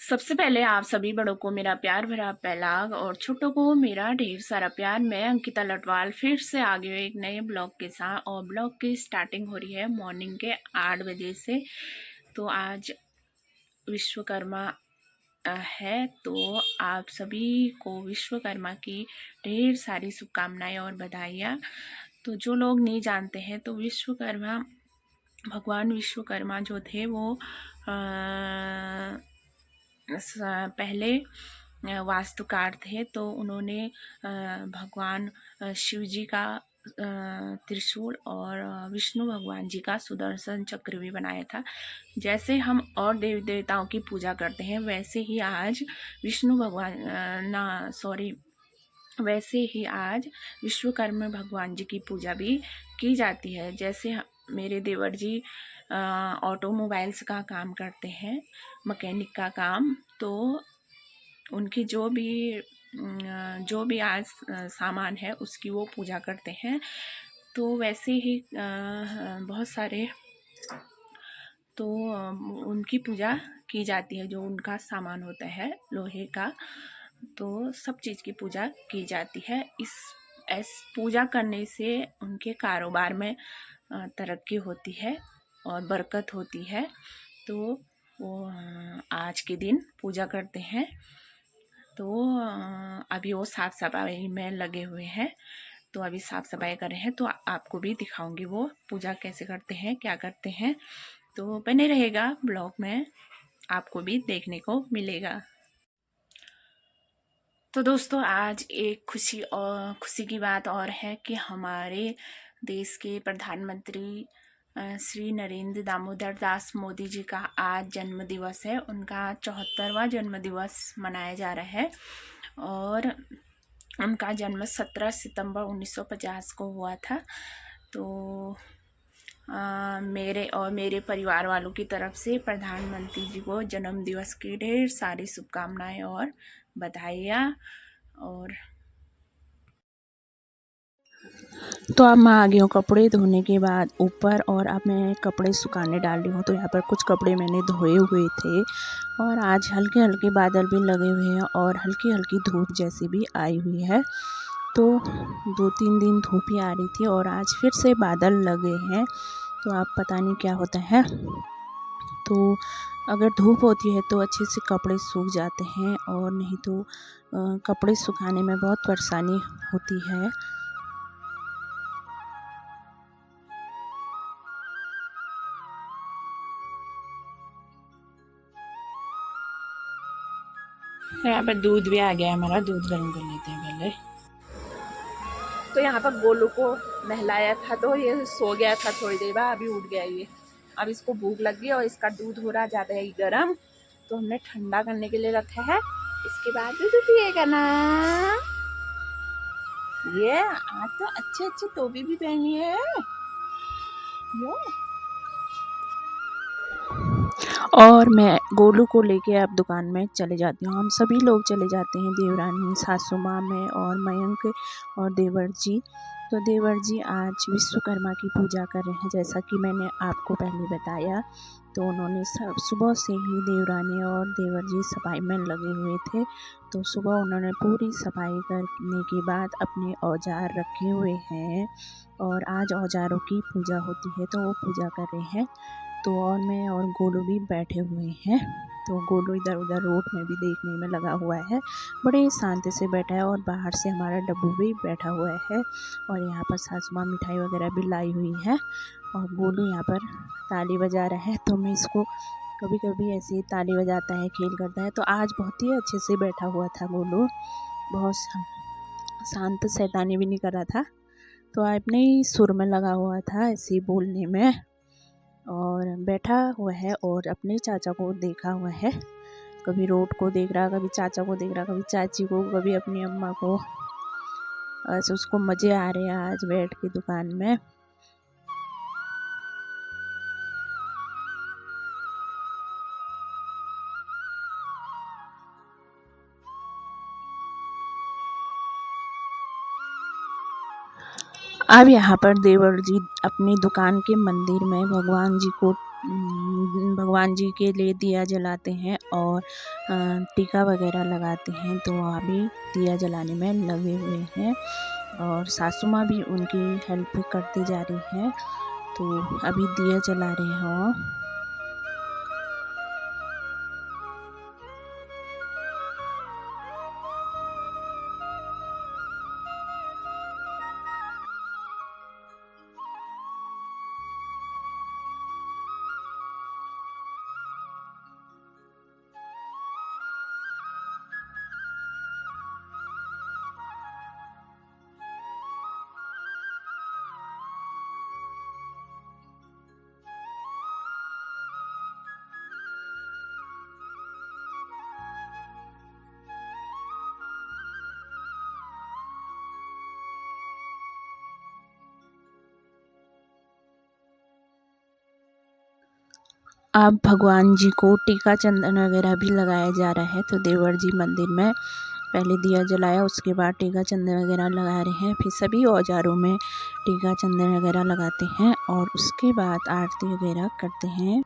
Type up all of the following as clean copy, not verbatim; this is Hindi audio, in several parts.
सबसे पहले आप सभी बड़ों को मेरा प्यार भरा पहलाग और छोटों को मेरा ढेर सारा प्यार। मैं अंकिता लटवाल फिर से आ गई हूँ एक नए ब्लॉग के साथ। और ब्लॉग की स्टार्टिंग हो रही है मॉर्निंग के 8 बजे से। तो आज विश्वकर्मा है, तो आप सभी को विश्वकर्मा की ढेर सारी शुभकामनाएं और बधाइयाँ। तो जो लोग नहीं जानते हैं, तो विश्वकर्मा भगवान विश्वकर्मा जो थे वो पहले वास्तुकार थे। तो उन्होंने भगवान शिव जी का त्रिशूल और विष्णु भगवान जी का सुदर्शन चक्र भी बनाया था। जैसे हम और देवी देवताओं की पूजा करते हैं, वैसे ही आज वैसे ही आज विश्वकर्मा भगवान जी की पूजा भी की जाती है। जैसे मेरे देवर जी ऑटोमोबाइल्स का काम करते हैं, मैकेनिक का काम, तो उनकी जो भी आज सामान है उसकी वो पूजा करते हैं। तो वैसे ही बहुत सारे तो उनकी पूजा की जाती है। जो उनका सामान होता है लोहे का, तो सब चीज़ की पूजा की जाती है। इस पूजा करने से उनके कारोबार में तरक्की होती है और बरकत होती है। तो वो आज के दिन पूजा करते हैं। तो अभी वो साफ़ सफाई में लगे हुए हैं, तो अभी साफ़ सफाई कर रहे हैं। तो आपको भी दिखाऊंगी वो पूजा कैसे करते हैं, क्या करते हैं। तो बने रहेगा ब्लॉग में, आपको भी देखने को मिलेगा। तो दोस्तों, आज एक खुशी की बात और है कि हमारे देश के प्रधानमंत्री श्री नरेंद्र दामोदर दास मोदी जी का आज जन्म दिवस है। उनका 74वां जन्म दिवस मनाया जा रहा है। और उनका जन्म 17 सितंबर 1950 को हुआ था। तो मेरे और मेरे परिवार वालों की तरफ से प्रधानमंत्री जी को जन्म दिवस की ढेर सारी शुभकामनाएं और बधाइयाँ। और तो अब मैं आ गई हूँ कपड़े धोने के बाद ऊपर, और अब मैं कपड़े सुखाने डाल रही हूँ। तो यहाँ पर कुछ कपड़े मैंने धोए हुए थे, और आज हल्के हल्के बादल भी लगे हुए हैं और हल्की हल्की धूप जैसी भी आई हुई है। तो 2-3 दिन धूप ही आ रही थी और आज फिर से बादल लगे हैं। तो अब पता नहीं क्या होता है। तो अगर धूप होती है तो अच्छे से कपड़े सूख जाते हैं, और नहीं तो कपड़े सुखाने में बहुत परेशानी होती है। यहाँ पर दूध भी आ गया है हमारा, दूध गर्म कर लेते हैं पहले। तो यहाँ पर गोलू को नहलाया था, तो ये सो गया था थोड़ी देर बाद, अभी उठ गया ये। अब इसको भूख लग गई और इसका दूध हो रहा ज़्यादा ही गर्म, तो हमने ठंडा करने के लिए रखा है। इसके बाद दूध पिएगा ना। ये आज तो अच्छे अच्छे टोपी भी पहनी है ये। और मैं गोलू को लेके अब दुकान में चले जाती हूँ। हम सभी लोग चले जाते हैं, देवरानी, सासू माँ, मैं और मयंक और देवर जी। तो देवर जी आज विश्वकर्मा की पूजा कर रहे हैं, जैसा कि मैंने आपको पहले बताया। तो उन्होंने सब सुबह से ही देवरानी और देवर जी सफाई में लगे हुए थे। तो सुबह उन्होंने पूरी सफाई करने के बाद अपने औजार रखे हुए हैं, और आज औजारों की पूजा होती है, तो वो पूजा कर रहे हैं। तो और मैं और गोलू भी बैठे हुए हैं। तो गोलू इधर उधर रोड में भी देखने में लगा हुआ है, बड़े शांति से बैठा है। और बाहर से हमारा डब्बू भी बैठा हुआ है, और यहाँ पर सासू माँ मिठाई वगैरह भी लाई हुई है। और गोलू यहाँ पर ताली बजा रहा है, तो मैं इसको कभी कभी ऐसे ही ताली बजाता है, खेल करता है। तो आज बहुत ही अच्छे से बैठा हुआ था गोलू, बहुत शांत, शैतानी भी नहीं कर रहा था। तो अपने ही सुर में लगा हुआ था ऐसे ही बोलने में, और बैठा हुआ है और अपने चाचा को देखा हुआ है। कभी रोड को देख रहा, कभी चाचा को देख रहा, कभी चाची को, कभी अपनी अम्मा को। ऐसे उसको मज़े आ रहे हैं आज बैठ के दुकान में। अब यहाँ पर देवर जी अपनी दुकान के मंदिर में भगवान जी को भगवान जी के लिए दिया जलाते हैं और टीका वगैरह लगाते हैं, तो वहाँ भी दिया जलाने में लगे हुए हैं और सासू माँ भी उनकी हेल्प करती जा रही है। तो अभी दिया जला रहे हैं। अब भगवान जी को टीका चंदन वगैरह भी लगाया जा रहा है। तो देवर जी मंदिर में पहले दिया जलाया, उसके बाद टीका चंदन वगैरह लगा रहे हैं। फिर सभी औजारों में टीका चंदन वगैरह लगाते हैं और उसके बाद आरती वगैरह करते हैं।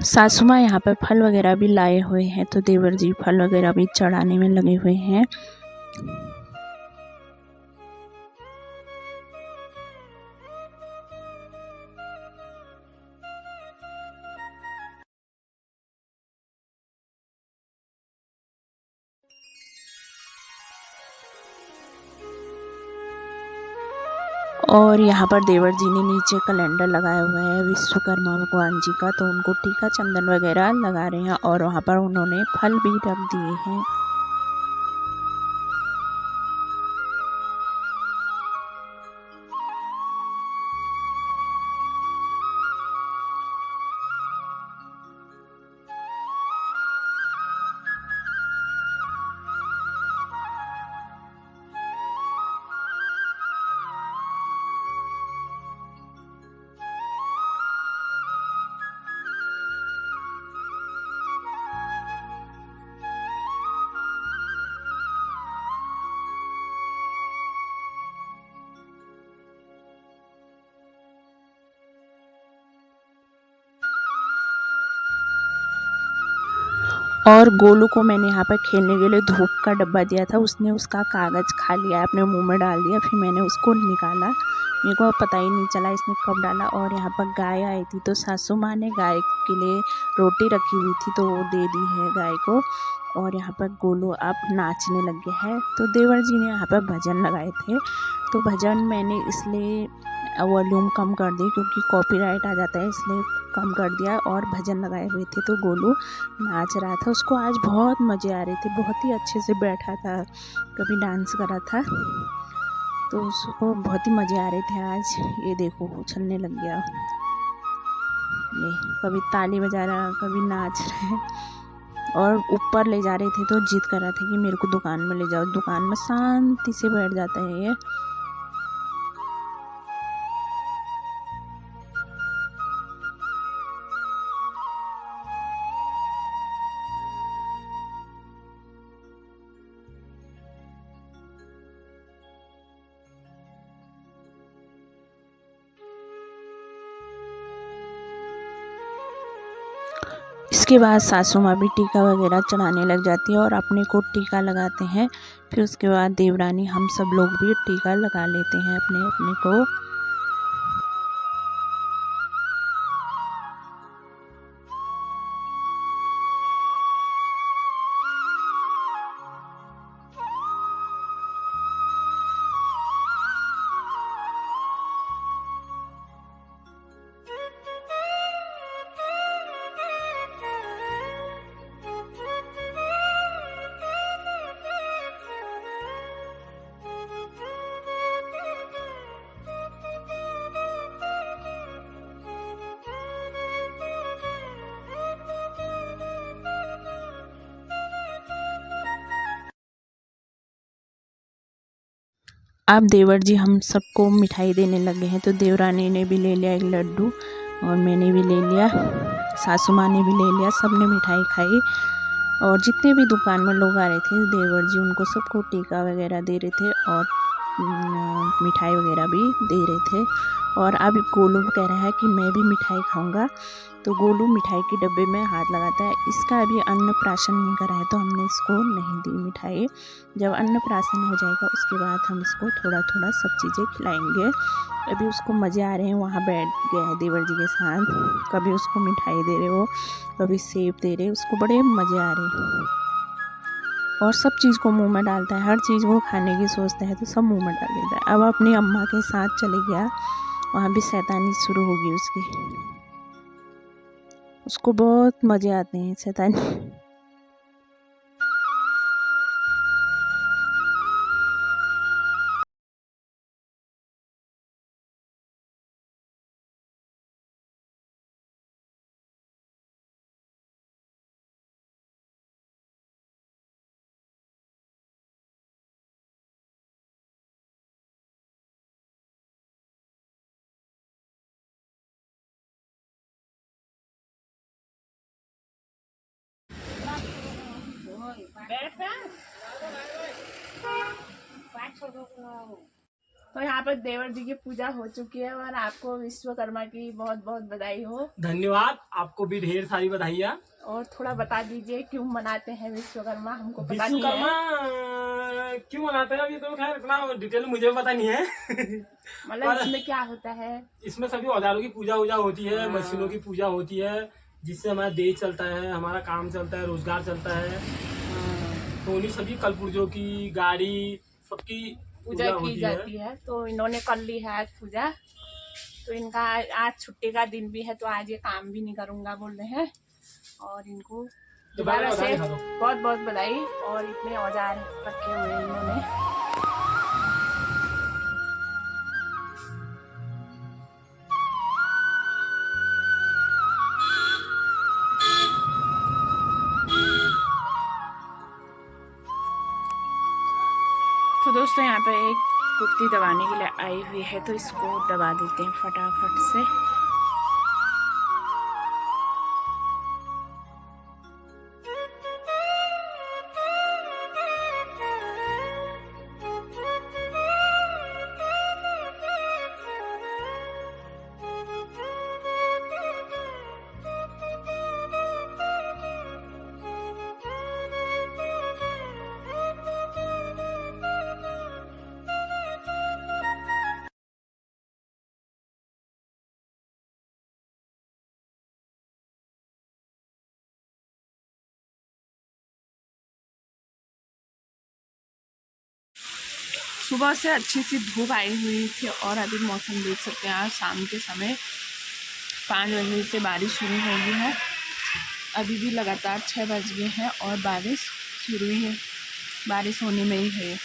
सासू माँ यहाँ पर फल वगैरह भी लाए हुए हैं, तो देवर जी फल वगैरह भी चढ़ाने में लगे हुए हैं। और यहाँ पर देवर जी ने नीचे कैलेंडर लगाया हुआ है विश्वकर्मा भगवान जी का, तो उनको टीका चंदन वगैरह लगा रहे हैं और वहाँ पर उन्होंने फल भी रख दिए हैं। और गोलू को मैंने यहाँ पर खेलने के लिए धूप का डब्बा दिया था, उसने उसका कागज़ खा लिया, अपने मुंह में डाल दिया। फिर मैंने उसको निकाला, मेरे को पता ही नहीं चला इसने कब डाला। और यहाँ पर गाय आई थी, तो सासू माँ ने गाय के लिए रोटी रखी हुई थी, तो वो दे दी है गाय को। और यहाँ पर गोलू अब नाचने लग गया है। तो देवर जी ने यहाँ पर भजन लगाए थे, तो भजन मैंने इसलिए वॉल्यूम कम कर दी क्योंकि कॉपीराइट आ जाता है, इसलिए कम कर दिया। और भजन लगाए हुए थे, तो गोलू नाच रहा था। उसको आज बहुत मज़े आ रहे थे, बहुत ही अच्छे से बैठा था, कभी डांस कर रहा था, तो उसको बहुत ही मज़े आ रहे थे आज। ये देखो उछलने लग गया, ये कभी ताली बजा रहा, कभी नाच रहा है। और ऊपर ले जा रहे थे तो जिद कर रहा था कि मेरे को दुकान में ले जाओ। दुकान में शांति से बैठ जाता है ये। इसके बाद सासू माँ भी टीका वगैरह चढ़ाने लग जाती है और अपने को टीका लगाते हैं। फिर उसके बाद देवरानी हम सब लोग भी टीका लगा लेते हैं अपने अपने को। अब देवर जी हम सबको मिठाई देने लगे हैं, तो देवरानी ने भी ले लिया एक लड्डू और मैंने भी ले लिया, सासू माँ ने भी ले लिया, सब ने मिठाई खाई। और जितने भी दुकान में लोग आ रहे थे देवर जी उनको सबको टीका वगैरह दे रहे थे और मिठाई वगैरह भी दे रहे थे। और अब गोलू कह रहा है कि मैं भी मिठाई खाऊंगा, तो गोलू मिठाई के डब्बे में हाथ लगाता है। इसका अभी अन्नप्राशन नहीं करा है तो हमने इसको नहीं दी मिठाई। जब अन्नप्राशन हो जाएगा उसके बाद हम इसको थोड़ा थोड़ा सब चीज़ें खिलाएंगे। अभी उसको मज़े आ रहे हैं, वहाँ बैठ गया है देवर जी के साथ, कभी उसको मिठाई दे रहे हो, कभी सेब दे रहे, उसको बड़े मज़े आ रहे हैं और सब चीज़ को मुंह में डालता है। हर चीज़ वो खाने की सोचता है तो सब मुंह में डाल देता है। अब अपनी अम्मा के साथ चले गया, वहाँ भी शैतानी शुरू होगी उसकी, उसको बहुत मज़े आते हैं शैतानी। तो यहाँ पर देवर जी की पूजा हो चुकी है और आपको विश्वकर्मा की बहुत बहुत बधाई हो। धन्यवाद, आपको भी ढेर सारी बधाइयाँ। और थोड़ा बता दीजिए क्यों मनाते हैं विश्वकर्मा, हमको पता नहीं विश्वकर्मा है। क्यों मनाते हैं अभी तो खैर इतना डिटेल मुझे पता नहीं है। मतलब इसमें क्या होता है? इसमें सभी औजारों की पूजा वूजा होती है, मशीनों की पूजा होती है, जिससे हमारा देश चलता है, हमारा काम चलता है, रोजगार चलता है। तो उन्हीं सभी कलपुर्जों की, गाड़ी सबकी पूजा की जाती है। तो इन्होंने कर ली है आज पूजा, तो इनका आज छुट्टी का दिन भी है, तो आज ये काम भी नहीं करूँगा बोल रहे हैं। और इनको दोबारा से बहुत बहुत बधाई। और इतने औजार रखे हुए हैं इन्होंने। तो दोस्तों यहाँ पे एक कुत्ती दबाने के लिए आई हुई है, तो इसको दबा देते हैं फटाफट से। सुबह से अच्छी सी धूप आई हुई थी और अभी मौसम देख सकते हैं, आज शाम के समय 5 बजे से बारिश शुरू हो गई है। अभी भी लगातार 6 बज गए हैं और बारिश शुरू ही है, बारिश होने में ही है।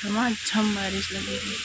झमाझम बारिश लगेगी।